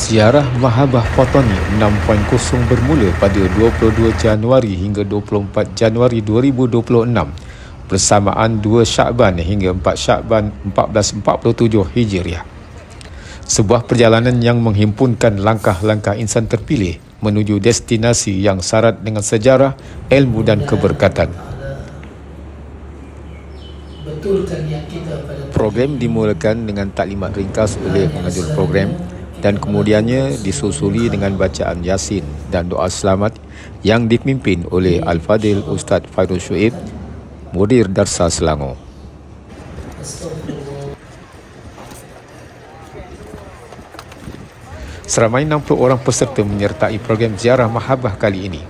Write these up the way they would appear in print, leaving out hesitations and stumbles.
Ziarah Mahabbah Fatani 6.0 bermula pada 22 Januari hingga 24 Januari 2026 bersamaan 2 Syakban hingga 4 Syakban 1447 Hijriah. Sebuah perjalanan yang menghimpunkan langkah-langkah insan terpilih menuju destinasi yang syarat dengan sejarah, ilmu dan keberkatan. Program dimulakan dengan taklimat ringkas oleh pengajar program dan kemudiannya disusuli dengan bacaan Yasin dan doa selamat yang dipimpin oleh Al-Fadil Ustaz Fairul Shuib, Mudir Darsa Selangor. Seramai 60 orang peserta menyertai program ziarah Mahabbah kali ini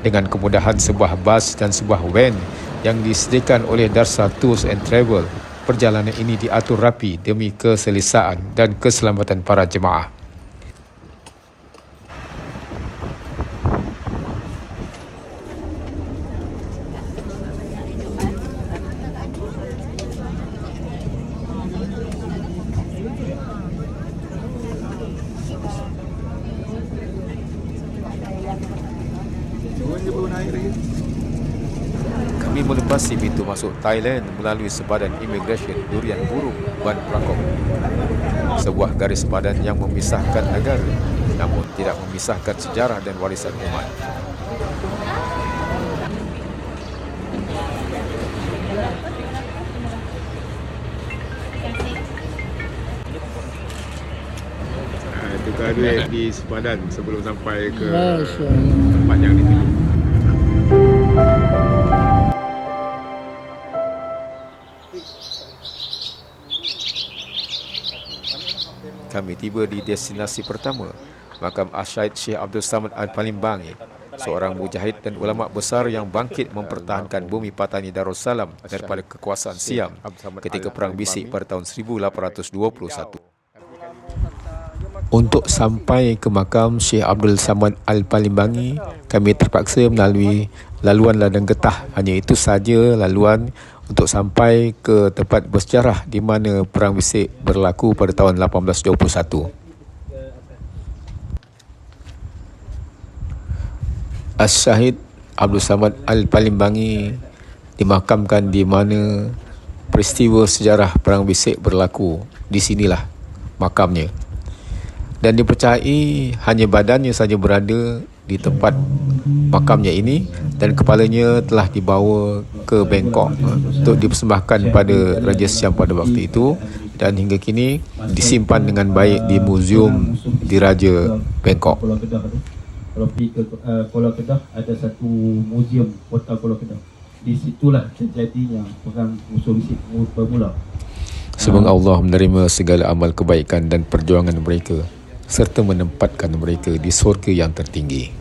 dengan kemudahan sebuah bas dan sebuah van yang disediakan oleh Darsa Tours and Travel. Perjalanan ini diatur rapi demi keselesaan dan keselamatan para jemaah. Kami melepasi pintu masuk Thailand melalui sepadan imigresen Durian Burung, Ban Prakong. Sebuah garis padan yang memisahkan negara namun tidak memisahkan sejarah dan warisan umat. Tukar duit di sepadan sebelum sampai ke tempat yang dituju. Kami tiba di destinasi pertama, makam Asyaid Syekh Abdul Samad Al-Palimbangi, seorang mujahid dan ulama besar yang bangkit mempertahankan bumi Patani Darussalam daripada kekuasaan Siam ketika Perang Bisik pada tahun 1821. Untuk sampai ke makam Syekh Abdul Samad Al-Palimbangi, kami terpaksa melalui laluan ladang getah. Hanya itu sahaja laluan untuk sampai ke tempat bersejarah di mana Perang Bisik berlaku pada tahun 1821. As-Syahid Abdul Samad Al-Palimbangi dimakamkan di mana peristiwa sejarah Perang Bisik berlaku. Di sinilah makamnya. Dan dipercayai hanya badannya saja berada di tempat makamnya ini dan kepalanya telah dibawa ke Bangkok untuk dipersembahkan pada Raja Siam pada waktu itu dan hingga kini disimpan dengan baik di muzium di Raja Bangkok. Kalau pergi ke Kuala Kedah ada satu muzium kota Kuala Kedah. Di situlah terjadinya perang musuh Bisik bermula. Semoga Allah menerima segala amal kebaikan dan perjuangan mereka serta menempatkan mereka di syurga yang tertinggi.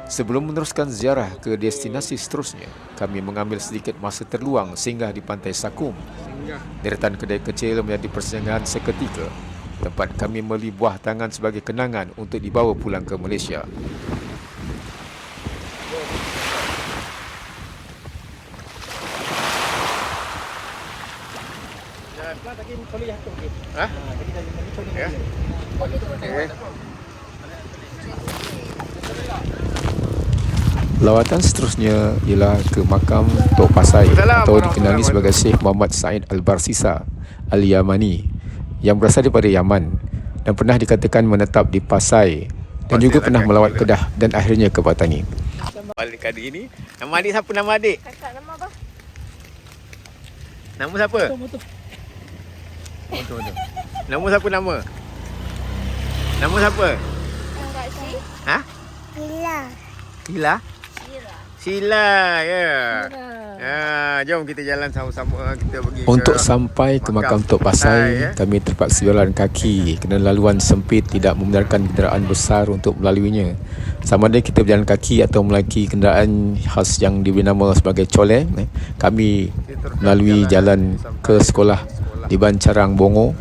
Sebelum meneruskan ziarah ke destinasi seterusnya, kami mengambil sedikit masa terluang singgah di Pantai Sakum. Deretan kedai kecil menjadi persinggahan seketika, tempat kami membeli buah tangan sebagai kenangan untuk dibawa pulang ke Malaysia. Lawatan seterusnya ialah ke makam Tok Pasai atau dikenali sebagai Syekh Muhammad Said Al-Barsisa Al-Yamani yang berasal daripada Yaman dan pernah dikatakan menetap di Pasai dan juga pernah melawat Kedah dan akhirnya ke Patani. Balik kali ini, nama adik siapa nama adik? Kakak nama apa? Nama siapa? Betul. Nama siapa nama? Nama siapa? Kak Si. Ha? Sila. Sila? Sila, ya. Jom kita jalan sama-sama, kita pergi. Untuk sampai ke makam Tok Pasai, kami terpaksa jalan kaki kerana laluan sempit tidak membenarkan kenderaan besar untuk melaluinya. Sama ada kita berjalan kaki atau menaiki kenderaan khas yang diberi nama sebagai coleng, kami melalui jalan ke sekolah di Bancarang Bongo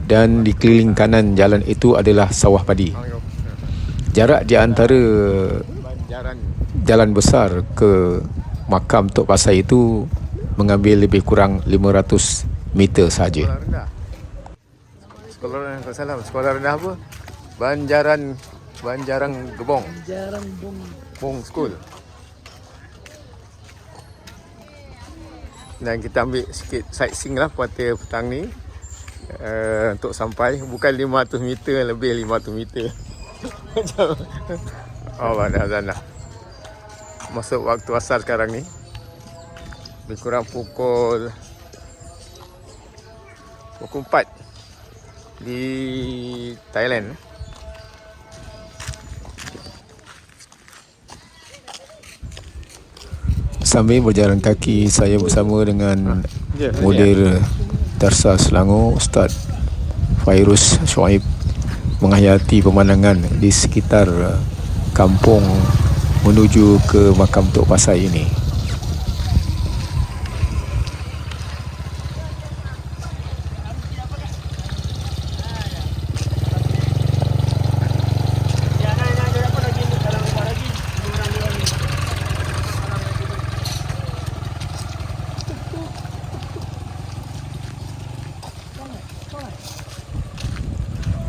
dan di keliling kanan jalan itu adalah sawah padi. Jarak di antara jalan besar ke makam Tok Pasai itu mengambil lebih kurang 500 meter sahaja. Sekolah rendah. Sekolah rendah, tak salah. Sekolah rendah apa? Banjarang Gebong. Jarang dong. Bong School. Dan kita ambil sikit sightseeing lah kuarter petang ni. Untuk sampai bukan 500 meter, lebih 500 meter. Macam oh, dah. Masuk waktu asar sekarang ni. Lebih kurang pukul 4 di Thailand. Sambil berjalan kaki, saya bersama dengan mudir Darsa Selangor, Ustaz Fairuz Shuaib, menghayati pemandangan di sekitar kampung menuju ke makam Tok Pasai ini.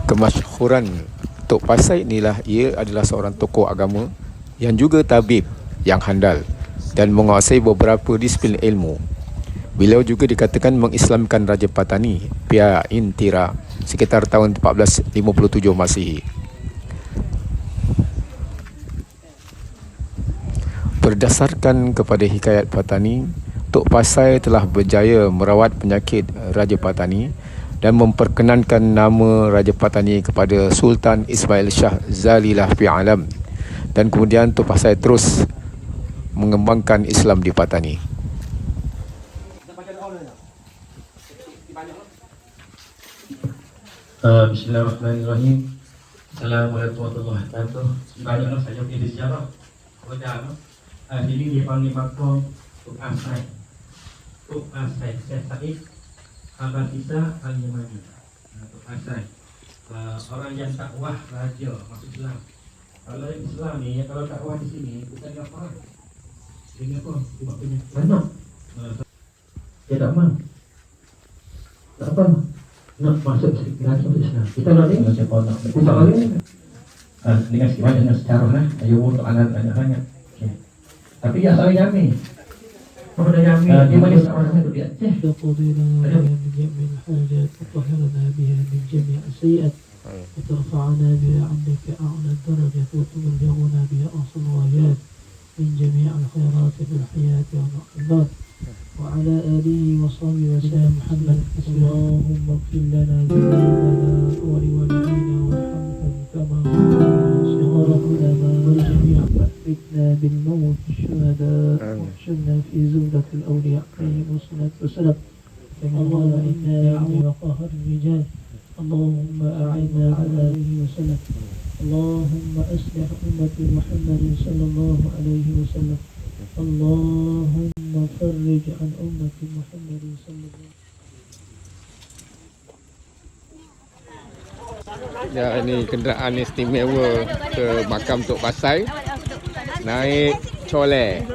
Kemasyhuran Tok Pasai inilah, ia adalah seorang tokoh agama yang juga tabib yang handal dan menguasai beberapa disiplin ilmu. Beliau juga dikatakan mengislamkan Raja Patani, Pia Intira, sekitar tahun 1457 Masihi. Berdasarkan kepada hikayat Patani, Tok Pasai telah berjaya merawat penyakit Raja Patani dan memperkenankan nama Raja Patani kepada Sultan Ismail Shah Zalilah fi Alam, dan kemudian Tok Pasai terus mengembangkan Islam di Patani. Bismillahirrahmanirrahim. Assalamualaikum warahmatullahi wabarakatuh. Banyaklah saya punya sejarah. Kerajaan sini dia panggil makam Tok Pasai. Tok Pasai Syekh Said Abasisa Al-Yamani. Tok Pasai orang yang takwah raja masuk Islam. Kalau Islam ni, kalau takwah di sini bukan dengan perang. Dengan apa? Buat punya banyak. Dia tak mahu. Tak apa. Nak masuk Islam. Kita nak ni siapa nak buka lagi. Dengan sekian dengan secara lah. Ayo untuk anak-anak banyak. Tapi ya saya jamin. Apa dah jamin? Dia bagi seorang itu dia. تقضي لنا من جميع الحاجات وتطهرنا بها من جميع السيئات وترفعنا بها عندك أعلى الدرجات وتبلغنا بها أقصى الغايات من جميع الخيرات في الحياة والمقبرات وعلى آله وصحبه وسلم محمد. اللهم اغفر لنا ذنوبنا ولوالدينا وارحمهم كما ربنا صغارا والجميع وأحرقنا بالموت الشهداء واحشرنا في زمرة الأولياء عليهم الصلاة والسلام. اللهم إنا نعوذ قهر الرجال. اللهم أعنا على آله وسلم. اللهم أصلح أمة محمد صلى الله عليه وسلم. اللهم فرج عن أمة محمد صلى الله عليه وسلم. Ya, ini kenderaan istimewa ke makam Tok Pasai. Naik colek.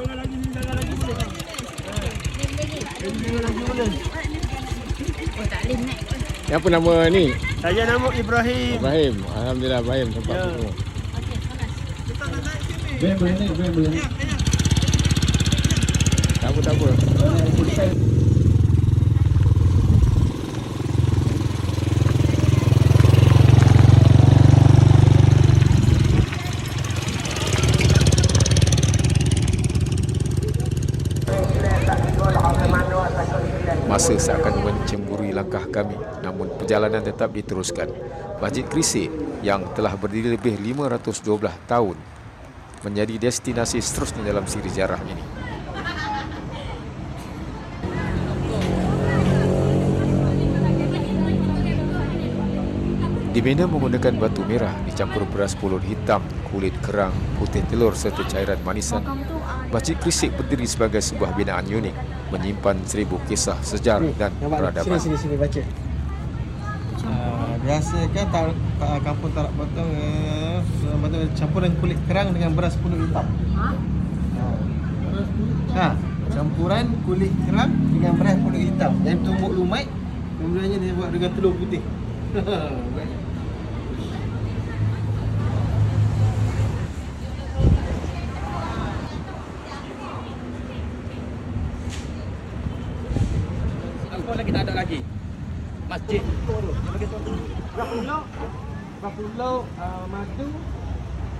Apa nama ni? Saya nama Ibrahim. Ibrahim. Alhamdulillah Ibrahim sempat semua. Boleh. Tak apa. Masa seakan mencemburui langkah kami, namun perjalanan tetap diteruskan. Masjid Krisik yang telah berdiri lebih 512 tahun menjadi destinasi seterusnya dalam siri ziarah ini. Dibina menggunakan batu merah dicampur beras pulut hitam, kulit kerang, putih telur serta cairan manisan. Masjid Krisik berdiri sebagai sebuah binaan unik, menyimpan 1000 kisah sejarah dan peradaban. Sini baca. Biasa kan kampung tarak potong campur dengan kulit kerang dengan beras pulut hitam. Campuran kulit kerang dengan beras kulit hitam. Yang tumbuk lumai, kemudiannya dia buat dengan telur putih. Apa lagi tak ada lagi? Masjid. Pulau madu,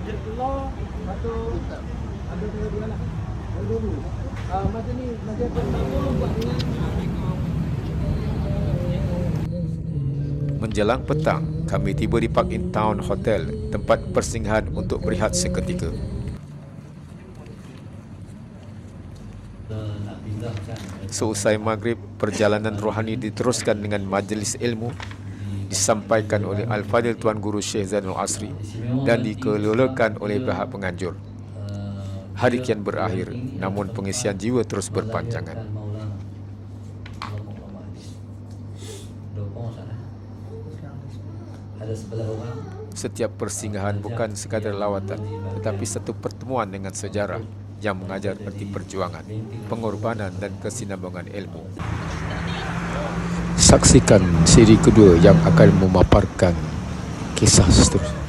jet telur, batu hitam. Ada dua lah. Ada dulu. Macam ni, macam apa buat dengan Menjelang petang, kami tiba di Park in Town Hotel, tempat persinggahan untuk berehat seketika. Seusai maghrib, perjalanan rohani diteruskan dengan majlis ilmu disampaikan oleh Al-Fadhil Tuan Guru Syekh Zainul Asri dan dikelolakan oleh pihak penganjur. Hari kian berakhir, namun pengisian jiwa terus berpanjangan. Setiap persinggahan bukan sekadar lawatan, tetapi satu pertemuan dengan sejarah yang mengajar erti perjuangan, pengorbanan dan kesinambungan ilmu. Saksikan siri kedua yang akan memaparkan kisah seterusnya.